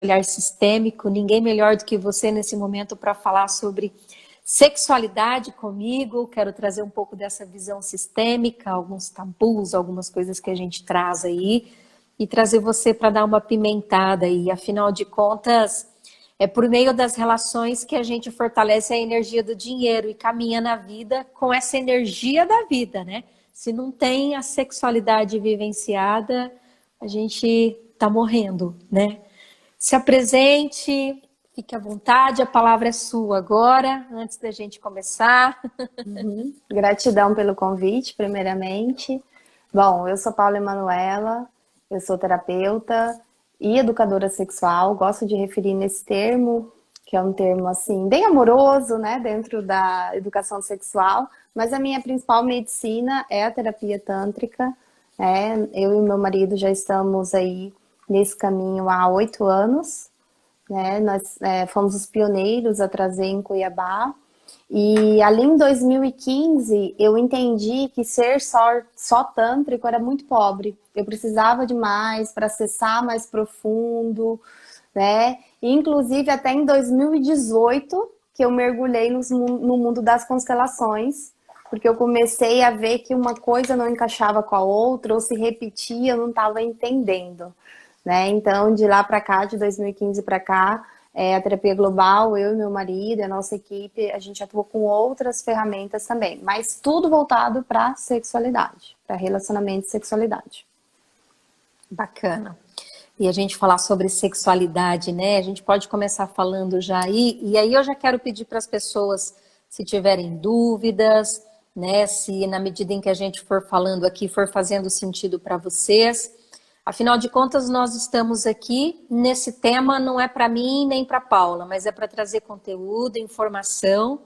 olhar sistêmico. Ninguém melhor do que você nesse momento para falar sobre sexualidade comigo. Quero trazer um pouco dessa visão sistêmica, alguns tabus, algumas coisas que a gente traz aí, e trazer você para dar uma pimentada aí. Afinal de contas, é por meio das relações que a gente fortalece a energia do dinheiro e caminha na vida com essa energia da vida, né? Se não tem a sexualidade vivenciada, a gente tá morrendo, né? Se apresente, fique à vontade, a palavra é sua agora, antes da gente começar. Gratidão pelo convite, primeiramente. Bom, eu sou Paula Emanuela, eu sou terapeuta e educadora sexual. Gosto de referir nesse termo, que é um termo assim bem amoroso, né, dentro da educação sexual. Mas a minha principal medicina é a terapia tântrica. Eu e meu marido já estamos aí nesse caminho há 8 anos. Né? Nós fomos os pioneiros a trazer em Cuiabá. E ali em 2015, eu entendi que ser só tântrico era muito pobre. Eu precisava de mais para acessar mais profundo, né? E, inclusive, até em 2018, que eu mergulhei no mundo das constelações, porque eu comecei a ver que uma coisa não encaixava com a outra, ou se repetia, eu não estava entendendo, né? Então, de lá para cá, de 2015 para cá, a terapia global, eu e meu marido, a nossa equipe, a gente atua com outras ferramentas também, mas tudo voltado para sexualidade, para relacionamento e sexualidade. Bacana. E a gente falar sobre sexualidade, né? A gente pode começar falando já aí, e aí eu já quero pedir para as pessoas, se tiverem dúvidas, né? Se na medida em que a gente for falando aqui, for fazendo sentido para vocês. Afinal de contas, nós estamos aqui nesse tema, não é para mim nem para Paula, mas é para trazer conteúdo, informação,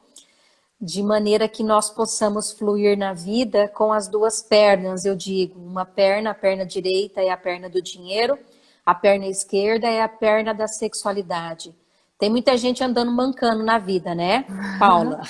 de maneira que nós possamos fluir na vida com as duas pernas, eu digo, uma perna, a perna direita é a perna do dinheiro, a perna esquerda é a perna da sexualidade. Tem muita gente andando mancando na vida, né, Paula?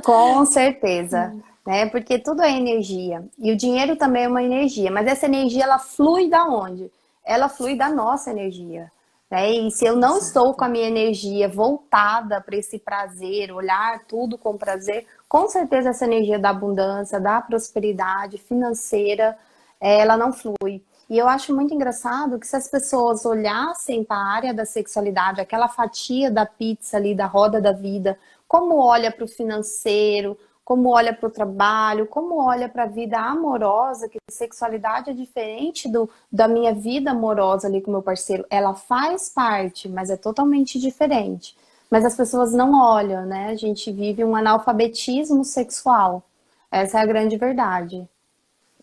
Com certeza, né? Porque tudo é energia. E o dinheiro também é uma energia. Mas essa energia, ela flui da onde? Ela flui da nossa energia, né? E se eu não estou com a minha energia voltada para esse prazer, olhar tudo com prazer, com certeza essa energia da abundância, da prosperidade financeira, ela não flui. E eu acho muito engraçado que se as pessoas olhassem para a área da sexualidade, aquela fatia da pizza ali, da roda da vida, como olha para o financeiro, como olha para o trabalho, como olha para a vida amorosa, que sexualidade é diferente da minha vida amorosa ali com meu parceiro. Ela faz parte, mas é totalmente diferente. Mas as pessoas não olham, né? A gente vive um analfabetismo sexual. Essa é a grande verdade.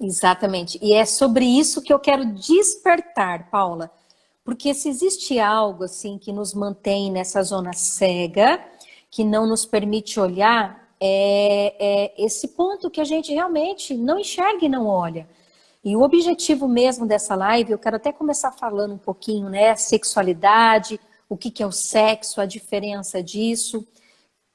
Exatamente. E é sobre isso que eu quero despertar, Paula. Porque se existe algo assim que nos mantém nessa zona cega, que não nos permite olhar, é esse ponto que a gente realmente não enxerga e não olha. E o objetivo mesmo dessa live, eu quero até começar falando um pouquinho, né? Sexualidade, o que que é o sexo, a diferença disso.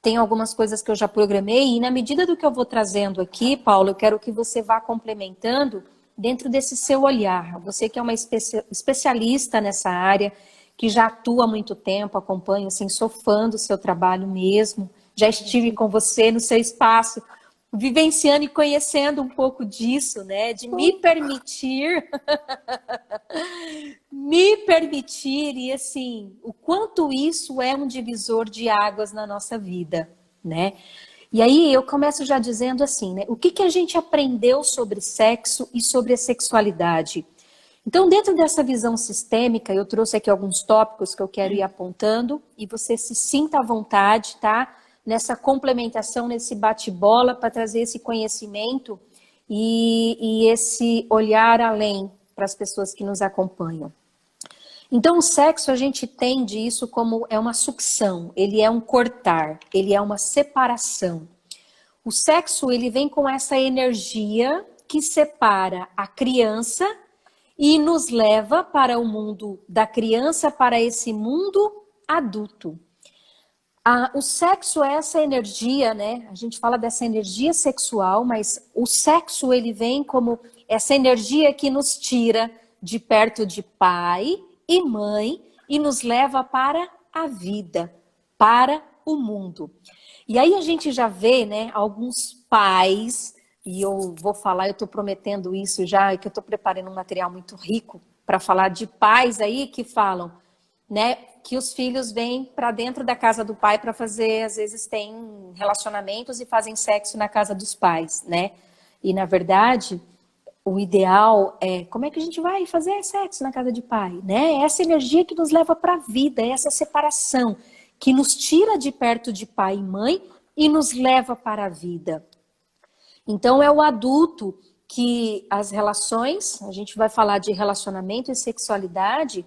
Tem algumas coisas que eu já programei e na medida do que eu vou trazendo aqui, Paulo, eu quero que você vá complementando dentro desse seu olhar. Você que é uma especialista nessa área, que já atua há muito tempo, acompanho, assim, sou fã do seu trabalho mesmo. Já estive com você no seu espaço, vivenciando e conhecendo um pouco disso, né? De me permitir me permitir e assim, o quanto isso é um divisor de águas na nossa vida, né? E aí eu começo já dizendo assim, né? O que que a gente aprendeu sobre sexo e sobre a sexualidade? Então, dentro dessa visão sistêmica, eu trouxe aqui alguns tópicos que eu quero ir apontando e você se sinta à vontade, tá? Nessa complementação, nesse bate-bola para trazer esse conhecimento e esse olhar além para as pessoas que nos acompanham. Então, o sexo, a gente entende isso como é uma sucção, ele é um cortar, ele é uma separação. O sexo, ele vem com essa energia que separa a criança e nos leva para o mundo da criança, para esse mundo adulto. O sexo é essa energia, né? A gente fala dessa energia sexual, mas o sexo, ele vem como essa energia que nos tira de perto de pai e mãe e nos leva para a vida, para o mundo. E aí a gente já vê, né, alguns pais, e eu vou falar, eu estou prometendo isso já, que eu estou preparando um material muito rico para falar de pais aí que falam, né, que os filhos vêm para dentro da casa do pai para fazer, às vezes têm relacionamentos e fazem sexo na casa dos pais, né? E na verdade, o ideal é como é que a gente vai fazer sexo na casa de pai, né? É essa energia que nos leva para a vida, é essa separação que nos tira de perto de pai e mãe e nos leva para a vida. Então é o adulto que as relações, a gente vai falar de relacionamento e sexualidade,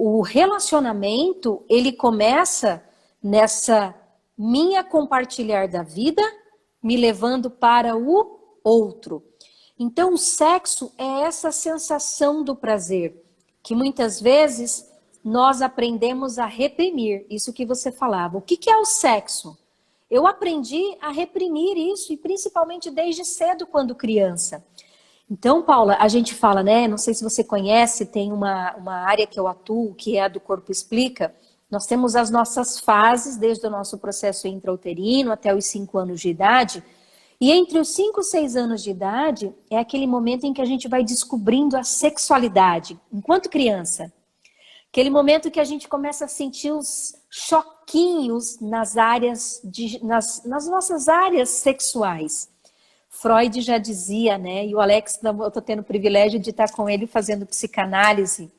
o relacionamento, ele começa nessa minha compartilhar da vida, me levando para o outro. Então, o sexo é essa sensação do prazer, que muitas vezes nós aprendemos a reprimir, isso que você falava. O que é o sexo? Eu aprendi a reprimir isso, e principalmente desde cedo, quando criança. Então, Paula, a gente fala, né? Não sei se você conhece, tem uma área que eu atuo, que é a do Corpo Explica. Nós temos as nossas fases, desde o nosso processo intrauterino até os 5 anos de idade. E entre os 5 e 6 anos de idade, é aquele momento em que a gente vai descobrindo a sexualidade, enquanto criança. Aquele momento que a gente começa a sentir os choquinhos nas áreas, nas nossas áreas sexuais. Freud já dizia, né? E o Alex, eu estou tendo o privilégio de estar com ele fazendo psicanálise.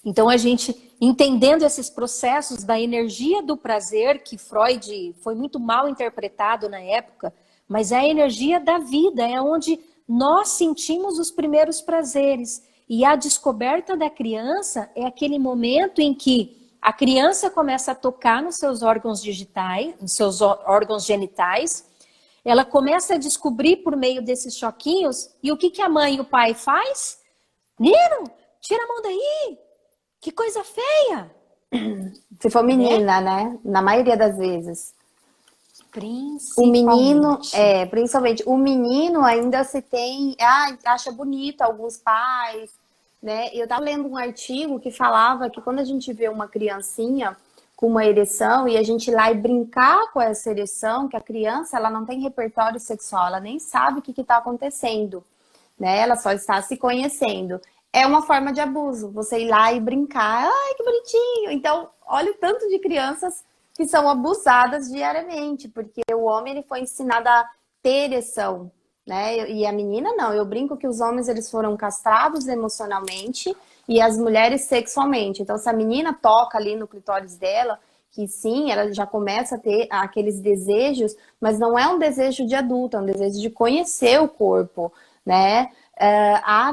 Então, a gente, entendendo esses processos da energia do prazer, que Freud foi muito mal interpretado na época, mas é a energia da vida, é onde nós sentimos os primeiros prazeres. E a descoberta da criança é aquele momento em que a criança começa a tocar nos seus órgãos digitais, nos seus órgãos genitais. Ela começa a descobrir por meio desses choquinhos. E o que a mãe e o pai faz? Nino, tira a mão daí. Que coisa feia. Se for menina, né? Na maioria das vezes. O menino, principalmente, o menino ainda se tem, acha bonito alguns pais, né? Eu estava lendo um artigo que falava que quando a gente vê uma criancinha com uma ereção e a gente ir lá e brincar com essa ereção, que a criança ela não tem repertório sexual, ela nem sabe o que está acontecendo, né? Ela só está se conhecendo. É uma forma de abuso, você ir lá e brincar, ai que bonitinho. Então, olha o tanto de crianças que são abusadas diariamente, porque o homem ele foi ensinado a ter ereção, né? E a menina não. Eu brinco que os homens eles foram castrados emocionalmente e as mulheres sexualmente. Então, se a menina toca ali no clitóris dela, que sim, ela já começa a ter aqueles desejos, mas não é um desejo de adulto, é um desejo de conhecer o corpo, né?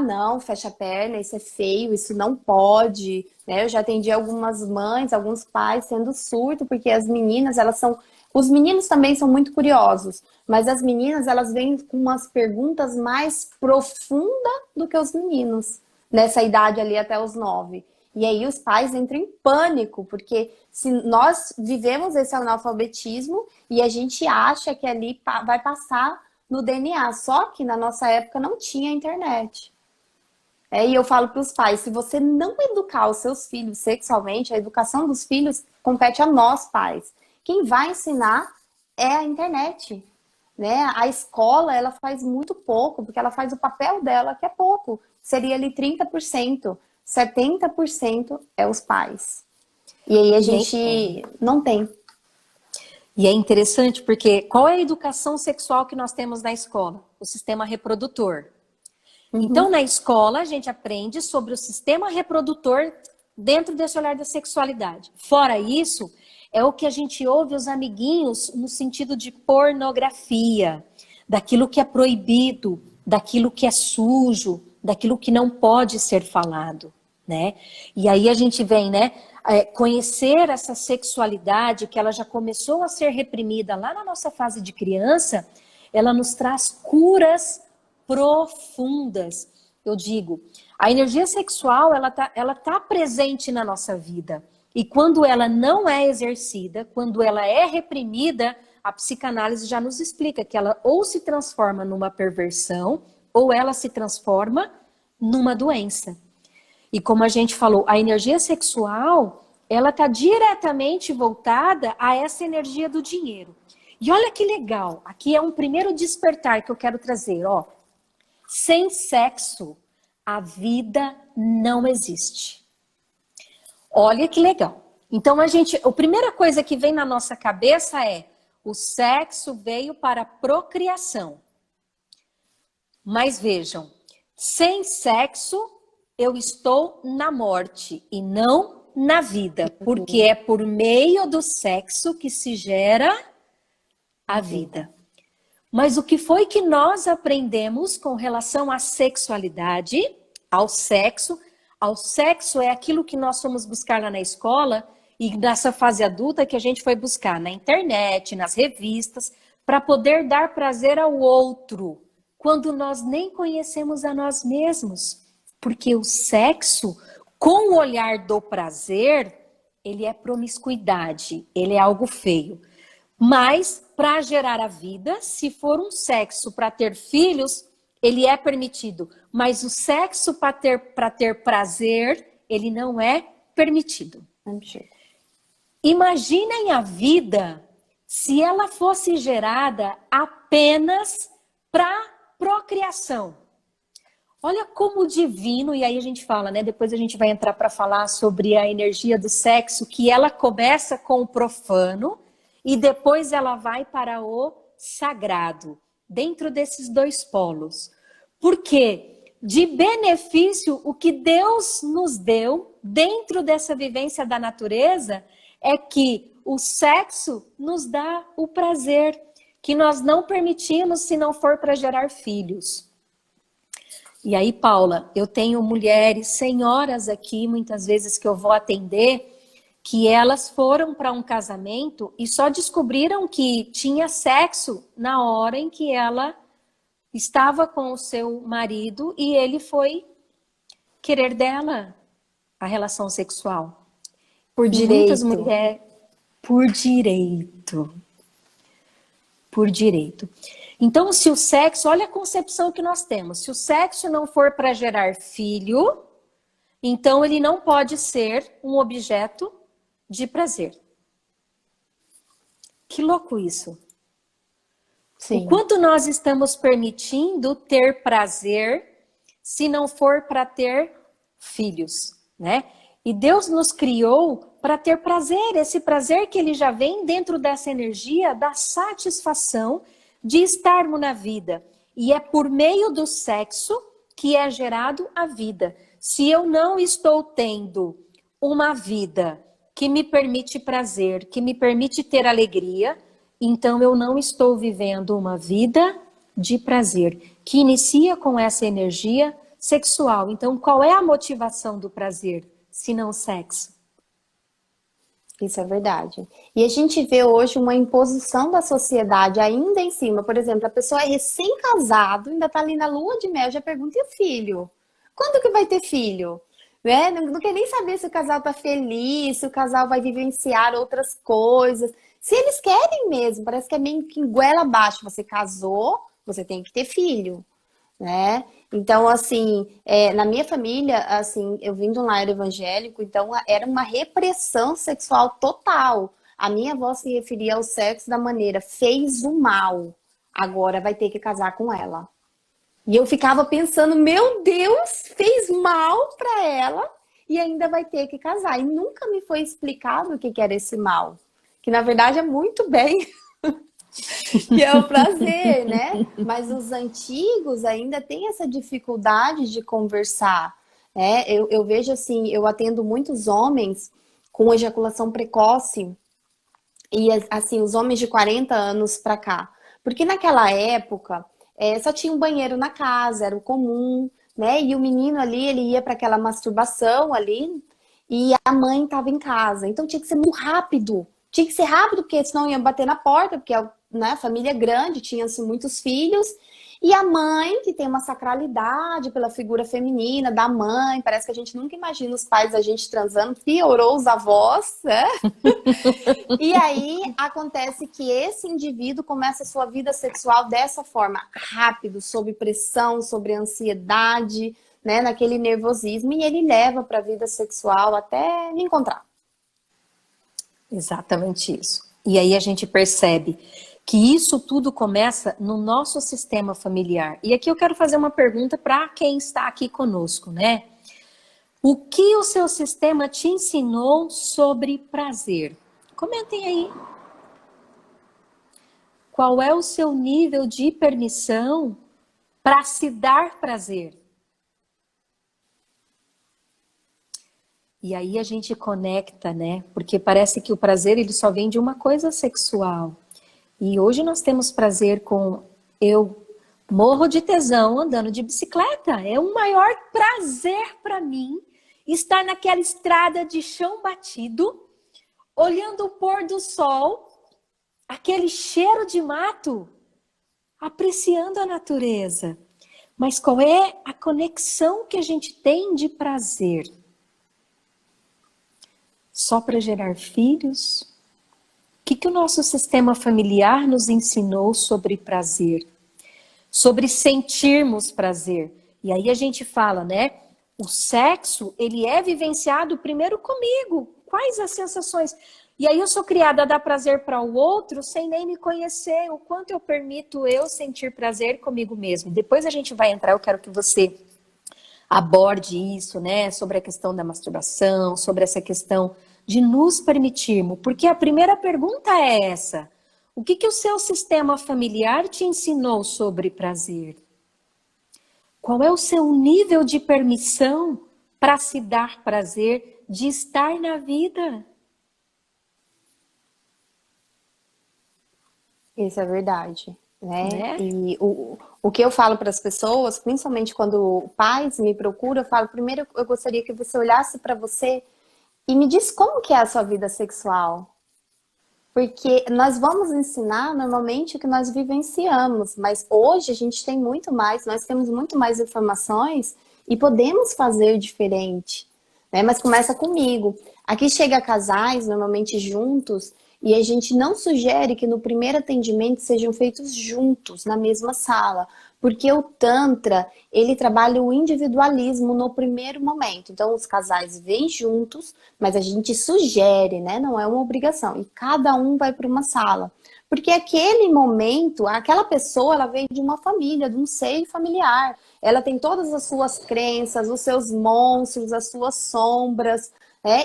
Não, fecha a perna, isso é feio, isso não pode, né? Eu já atendi algumas mães, alguns pais sendo surto, porque as meninas, elas são... Os meninos também são muito curiosos, mas as meninas, elas vêm com umas perguntas mais profundas do que os meninos, nessa idade ali até os 9. E aí os pais entram em pânico, porque se nós vivemos esse analfabetismo e a gente acha que ali vai passar no DNA, só que na nossa época não tinha internet. E eu falo para os pais, se você não educar os seus filhos sexualmente, a educação dos filhos compete a nós, pais. Quem vai ensinar é a internet, né? A escola, ela faz muito pouco, porque ela faz o papel dela, que é pouco. Seria ali 30%, 70% é os pais. E aí a gente não tem. E é interessante porque qual é a educação sexual que nós temos na escola? O sistema reprodutor. Então, na escola, a gente aprende sobre o sistema reprodutor dentro desse olhar da sexualidade. Fora isso, é o que a gente ouve os amiguinhos no sentido de pornografia, daquilo que é proibido, daquilo que é sujo, daquilo que não pode ser falado, né? E aí a gente vem, né? Conhecer essa sexualidade que ela já começou a ser reprimida lá na nossa fase de criança, ela nos traz curas profundas. Eu digo, a energia sexual, ela tá presente na nossa vida. E quando ela não é exercida, quando ela é reprimida, a psicanálise já nos explica que ela ou se transforma numa perversão, ou ela se transforma numa doença. E como a gente falou, a energia sexual, ela está diretamente voltada a essa energia do dinheiro. E olha que legal, aqui é um primeiro despertar que eu quero trazer, ó. Sem sexo, a vida não existe. Olha que legal. Então a primeira coisa que vem na nossa cabeça é: o sexo veio para a procriação. Mas vejam, sem sexo eu estou na morte e não na vida, porque é por meio do sexo que se gera a vida. Mas o que foi que nós aprendemos com relação à sexualidade, ao sexo? Ao sexo é aquilo que nós fomos buscar lá na escola e nessa fase adulta que a gente foi buscar na internet, nas revistas, para poder dar prazer ao outro, quando nós nem conhecemos a nós mesmos. Porque o sexo, com o olhar do prazer, ele é promiscuidade, ele é algo feio. Mas, para gerar a vida, se for um sexo para ter filhos, ele é permitido. Mas o sexo para ter prazer, ele não é permitido. Imaginem a vida se ela fosse gerada apenas para procriação. Olha como o divino, e aí a gente fala, né? Depois a gente vai entrar para falar sobre a energia do sexo, que ela começa com o profano e depois ela vai para o sagrado, dentro desses dois polos. Porque de benefício, o que Deus nos deu dentro dessa vivência da natureza é que o sexo nos dá o prazer, que nós não permitimos se não for para gerar filhos. E aí, Paula, eu tenho mulheres, senhoras aqui, muitas vezes que eu vou atender, que elas foram para um casamento e só descobriram que tinha sexo na hora em que ela estava com o seu marido e ele foi querer dela a relação sexual. Por direito. Muitas mulheres, por direito. Por direito. Então, se o sexo, olha a concepção que nós temos. Se o sexo não for para gerar filho, então ele não pode ser um objeto de prazer. Que louco isso. Sim. O quanto nós estamos permitindo ter prazer se não for para ter filhos, né? E Deus nos criou para ter prazer, esse prazer que ele já vem dentro dessa energia da satisfação de estarmos na vida. E é por meio do sexo que é gerado a vida. Se eu não estou tendo uma vida que me permite prazer, que me permite ter alegria, então eu não estou vivendo uma vida de prazer, que inicia com essa energia sexual. Então, qual é a motivação do prazer, se não sexo? Isso é verdade. E a gente vê hoje uma imposição da sociedade ainda em cima. Por exemplo, a pessoa é recém-casado, ainda está ali na lua de mel, já pergunta, e o filho? Quando que vai ter filho? Né? Não quer nem saber se o casal está feliz, se o casal vai vivenciar outras coisas. Se eles querem mesmo, parece que é meio que goela abaixo. Você casou, você tem que ter filho, né? Então, assim, na minha família, assim, eu vim de um lar evangélico, então era uma repressão sexual total. A minha avó se referia ao sexo da maneira, fez o mal, agora vai ter que casar com ela. E eu ficava pensando, meu Deus, fez mal para ela e ainda vai ter que casar. E nunca me foi explicado o que era esse mal. Que na verdade é muito bem, que é o prazer, né? Mas os antigos ainda têm essa dificuldade de conversar, né? Eu vejo assim, eu atendo muitos homens com ejaculação precoce e assim, os homens de 40 anos para cá. Porque naquela época só tinha um banheiro na casa, era o comum, né? E o menino ali, ele ia para aquela masturbação ali e a mãe estava em casa. Então tinha que ser muito rápido. Tinha que ser rápido, porque senão ia bater na porta, porque né, a família é grande, tinha-se muitos filhos. E a mãe, que tem uma sacralidade pela figura feminina da mãe, parece que a gente nunca imagina os pais da gente transando, piorou os avós, né? E aí acontece que esse indivíduo começa a sua vida sexual dessa forma, rápido, sob pressão, sobre ansiedade, né, naquele nervosismo e ele leva para a vida sexual até me encontrar. Exatamente isso. E aí a gente percebe que isso tudo começa no nosso sistema familiar. E aqui eu quero fazer uma pergunta para quem está aqui conosco, né? O que o seu sistema te ensinou sobre prazer? Comentem aí. Qual é o seu nível de permissão para se dar prazer? E aí a gente conecta, né? Porque parece que o prazer ele só vem de uma coisa sexual. E hoje nós temos prazer com eu morro de tesão andando de bicicleta. É o maior prazer para mim estar naquela estrada de chão batido, olhando o pôr do sol, aquele cheiro de mato, apreciando a natureza. Mas qual é a conexão que a gente tem de prazer? Só para gerar filhos? O que o nosso sistema familiar nos ensinou sobre prazer? Sobre sentirmos prazer. E aí a gente fala, né? O sexo, ele é vivenciado primeiro comigo. Quais as sensações? E aí eu sou criada a dar prazer para o outro sem nem me conhecer. O quanto eu permito eu sentir prazer comigo mesmo. Depois a gente vai entrar, eu quero que você aborde isso, né? Sobre a questão da masturbação, sobre essa questão de nos permitirmos. Porque a primeira pergunta é essa. O que o seu sistema familiar te ensinou sobre prazer? Qual é o seu nível de permissão para se dar prazer, de estar na vida? Isso é verdade, né? E o que eu falo para as pessoas, principalmente quando pais me procuram, eu falo, primeiro eu gostaria que você olhasse para você e me diz como que é a sua vida sexual. Porque nós vamos ensinar normalmente o que nós vivenciamos, mas hoje a gente tem muito mais, nós temos muito mais informações e podemos fazer diferente, né? Mas começa comigo. Aqui chega casais, normalmente juntos, e a gente não sugere que no primeiro atendimento sejam feitos juntos, na mesma sala, porque o Tantra, ele trabalha o individualismo no primeiro momento. Então, os casais vêm juntos, mas a gente sugere, né? Não é uma obrigação. E cada um vai para uma sala. Porque aquele momento, aquela pessoa, ela veio de uma família, de um seio familiar. Ela tem todas as suas crenças, os seus monstros, as suas sombras,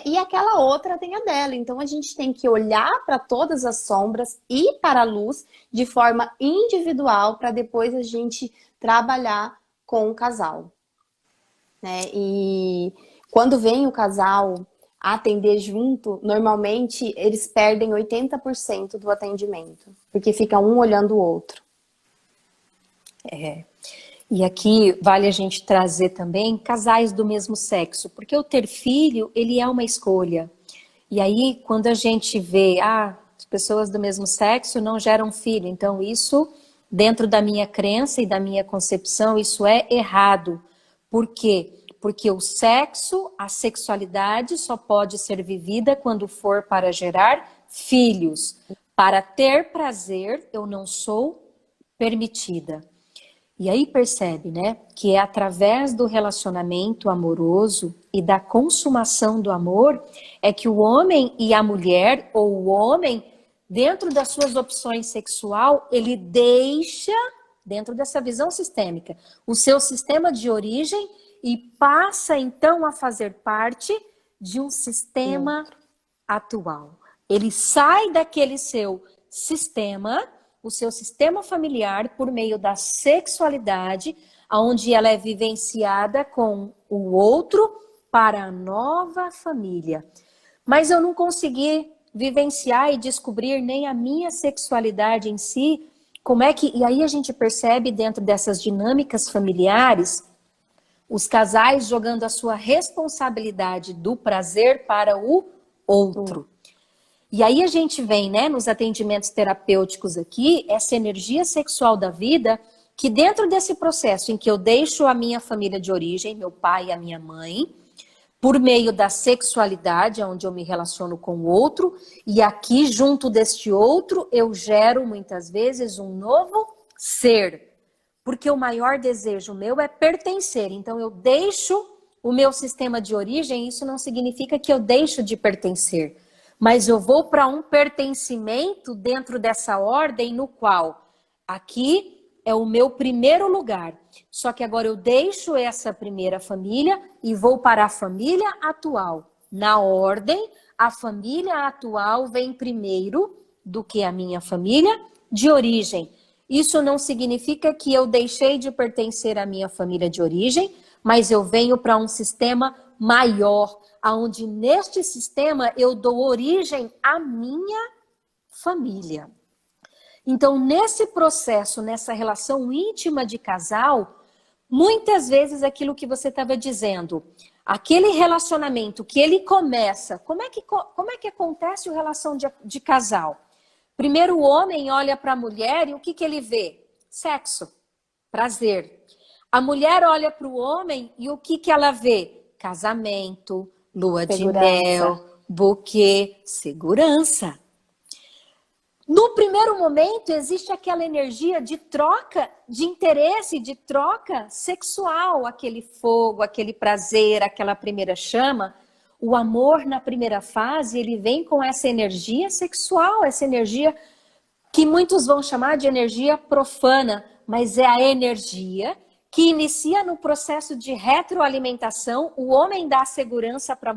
e aquela outra tem a dela. Então, a gente tem que olhar para todas as sombras e para a luz de forma individual para depois a gente trabalhar com o casal, né? E quando vem o casal atender junto, normalmente eles perdem 80% do atendimento, porque fica um olhando o outro. E aqui vale a gente trazer também casais do mesmo sexo, porque o ter filho, ele é uma escolha. E aí, quando a gente vê, as pessoas do mesmo sexo não geram filho, então isso, dentro da minha crença e da minha concepção, isso é errado. Por quê? Porque o sexo, a sexualidade só pode ser vivida quando for para gerar filhos. Para ter prazer, eu não sou permitida. E aí percebe, né, que é através do relacionamento amoroso e da consumação do amor é que o homem e a mulher, ou o homem, dentro das suas opções sexual, ele deixa, dentro dessa visão sistêmica, o seu sistema de origem e passa então a fazer parte de um sistema atual. Ele sai daquele seu sistema, o seu sistema familiar, por meio da sexualidade, onde ela é vivenciada com o outro para a nova família. Mas eu não consegui vivenciar e descobrir nem a minha sexualidade em si, como é que... E aí a gente percebe dentro dessas dinâmicas familiares, os casais jogando a sua responsabilidade do prazer para o outro. E aí a gente vem, né, nos atendimentos terapêuticos aqui, essa energia sexual da vida, que dentro desse processo em que eu deixo a minha família de origem, meu pai e a minha mãe, por meio da sexualidade, onde eu me relaciono com o outro, e aqui, junto deste outro, eu gero muitas vezes um novo ser. porque o maior desejo meu é pertencer. Então eu deixo o meu sistema de origem, isso não significa que eu deixo de pertencer, mas eu vou para um pertencimento dentro dessa ordem no qual aqui é o meu primeiro lugar. Só que agora eu deixo essa primeira família e vou para a família atual. Na ordem, a família atual vem primeiro do que a minha família de origem. Isso não significa que eu deixei de pertencer à minha família de origem, mas eu venho para um sistema maior, onde neste sistema eu dou origem à minha família. Então, nesse processo, nessa relação íntima de casal, muitas vezes aquilo que você estava dizendo, aquele relacionamento que ele começa, como é que acontece a relação de casal? Primeiro o homem olha para a mulher e o que ele vê? Sexo, prazer. A mulher olha para o homem e o que ela vê? Casamento, lua de mel, buquê, segurança. No primeiro momento existe aquela energia de troca, de interesse, de troca sexual, aquele fogo, aquele prazer, aquela primeira chama. O amor na primeira fase, ele vem com essa energia sexual, essa energia que muitos vão chamar de energia profana, mas é a energia que inicia no processo de retroalimentação. O homem dá segurança para a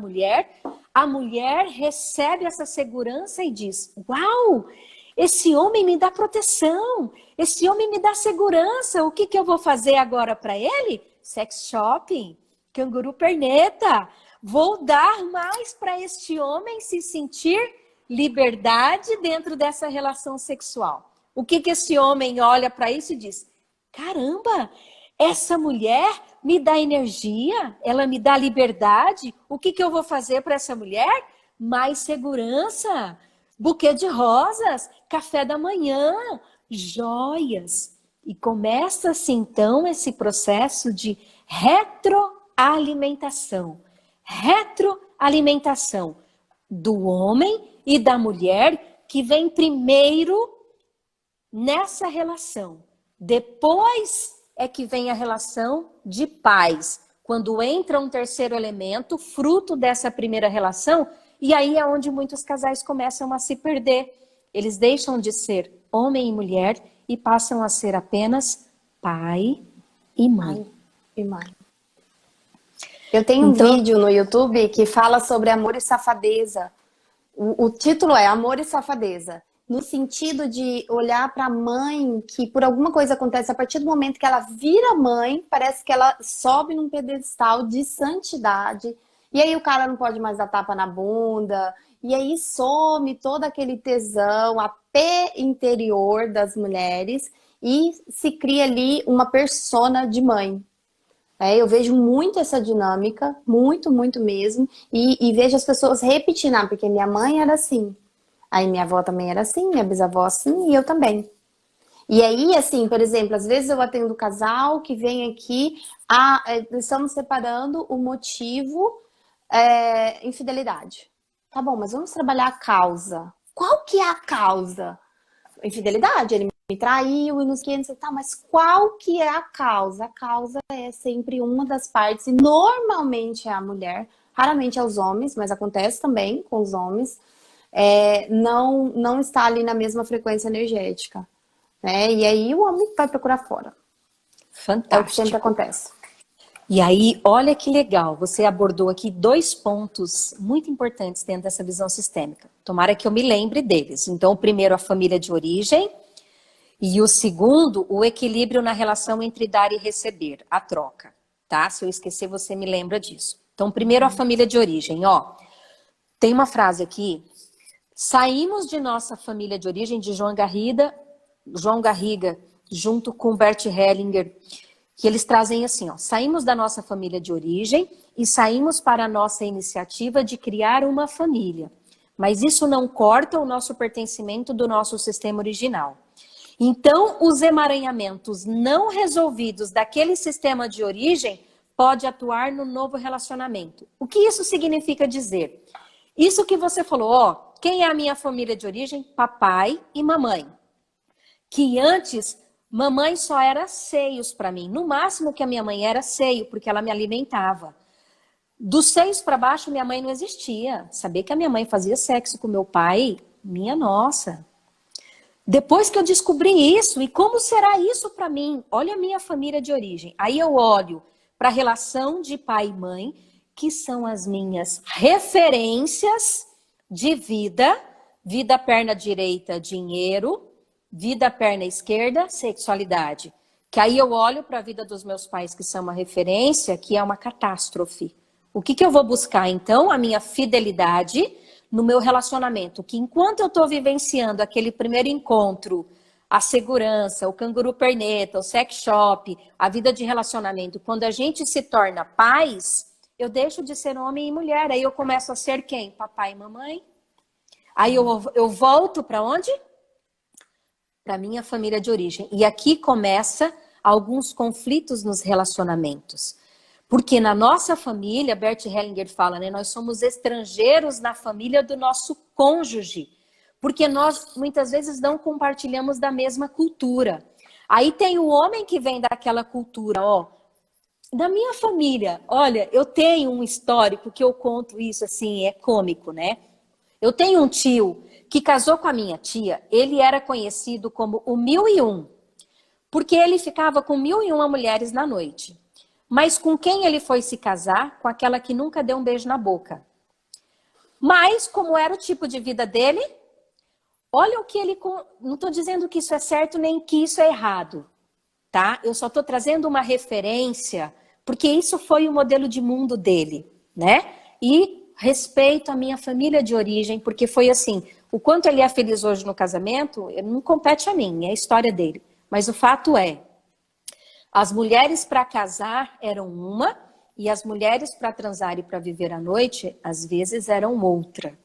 mulher recebe essa segurança e diz: uau, esse homem me dá proteção, esse homem me dá segurança, o que eu vou fazer agora para ele? Sex shopping, canguru perneta, vou dar mais para este homem se sentir liberdade dentro dessa relação sexual. O que esse homem olha para isso e diz: caramba, essa mulher me dá energia, ela me dá liberdade, o que eu vou fazer para essa mulher? Mais segurança, buquê de rosas, café da manhã, joias. E começa-se então esse processo de retroalimentação. Retroalimentação do homem e da mulher que vem primeiro nessa relação. Depois é que vem a relação de pais. Quando entra um terceiro elemento, fruto dessa primeira relação, e aí é onde muitos casais começam a se perder. Eles deixam de ser homem e mulher e passam a ser apenas pai e mãe. Eu tenho um vídeo no YouTube que fala sobre amor e safadeza. O título é Amor e Safadeza. No sentido de olhar para a mãe que por alguma coisa acontece, a partir do momento que ela vira mãe, parece que ela sobe num pedestal de santidade. E aí o cara não pode mais dar tapa na bunda. E aí some todo aquele tesão, a pé interior das mulheres. E se cria ali uma persona de mãe. Eu vejo muito essa dinâmica, muito, muito mesmo. E vejo as pessoas repetindo, porque minha mãe era assim. Aí minha avó também era assim, minha bisavó assim, e eu também. E aí, assim, por exemplo, às vezes eu atendo casal que vem aqui, estamos separando o motivo, infidelidade. Tá bom, mas vamos trabalhar a causa. Qual que é a causa? Infidelidade, ele me traiu e não sei o que, tá, mas qual que é a causa? A causa é sempre uma das partes, e normalmente é a mulher, raramente é os homens, mas acontece também com os homens, não está ali na mesma frequência energética, né? E aí o homem vai procurar fora. Fantástico. É o que sempre acontece. E aí, olha que legal, você abordou aqui 2 pontos muito importantes dentro dessa visão sistêmica. Tomara que eu me lembre deles. Então, o primeiro, a família de origem, e o segundo, o equilíbrio na relação entre dar e receber, a troca, tá? Se eu esquecer, você me lembra disso. Então, primeiro, a família de origem, ó. Tem uma frase aqui: saímos de nossa família de origem, de João Garriga, junto com Bert Hellinger, que eles trazem assim, ó: saímos da nossa família de origem e saímos para a nossa iniciativa de criar uma família. Mas isso não corta o nosso pertencimento do nosso sistema original. Então, os emaranhamentos não resolvidos daquele sistema de origem pode atuar no novo relacionamento. O que isso significa dizer? Isso que você falou, ó, quem é a minha família de origem? Papai e mamãe. Que antes Mamãe só era seios para mim. No máximo que a minha mãe era seio, porque ela me alimentava. Dos seios para baixo, minha mãe não existia. Saber que a minha mãe fazia sexo com meu pai, minha nossa. Depois que eu descobri isso, e como será isso para mim? Olha a minha família de origem. Aí eu olho para a relação de pai e mãe, que são as minhas referências de vida. Vida perna direita, dinheiro. Vida perna esquerda, sexualidade. Que aí eu olho para a vida dos meus pais, que são uma referência, que é uma catástrofe. O que eu vou buscar, então? A minha fidelidade no meu relacionamento. Que enquanto eu estou vivenciando aquele primeiro encontro, a segurança, o canguru perneta, o sex shop, a vida de relacionamento, quando a gente se torna pais, eu deixo de ser homem e mulher. Aí eu começo a ser quem? Papai e mamãe. Aí eu volto para onde? Para minha família de origem. E aqui começa alguns conflitos nos relacionamentos. Porque na nossa família, Bert Hellinger fala, né, nós somos estrangeiros na família do nosso cônjuge. Porque nós, muitas vezes, não compartilhamos da mesma cultura. Aí tem o homem que vem daquela cultura, ó. Da minha família, olha, eu tenho um histórico que eu conto isso, assim, é cômico, né? Eu tenho um tio que casou com a minha tia, ele era conhecido como o 1001, porque ele ficava com 1001 mulheres na noite. Mas com quem ele foi se casar? Com aquela que nunca deu um beijo na boca. Mas, como era o tipo de vida dele, olha o que ele... Não estou dizendo que isso é certo nem que isso é errado, tá? Eu só estou trazendo uma referência, porque isso foi o modelo de mundo dele, né? E respeito a minha família de origem, porque foi assim, o quanto ele é feliz hoje no casamento, não compete a mim, é a história dele. Mas o fato é, as mulheres para casar eram uma, e as mulheres para transar e para viver à noite, às vezes eram outra.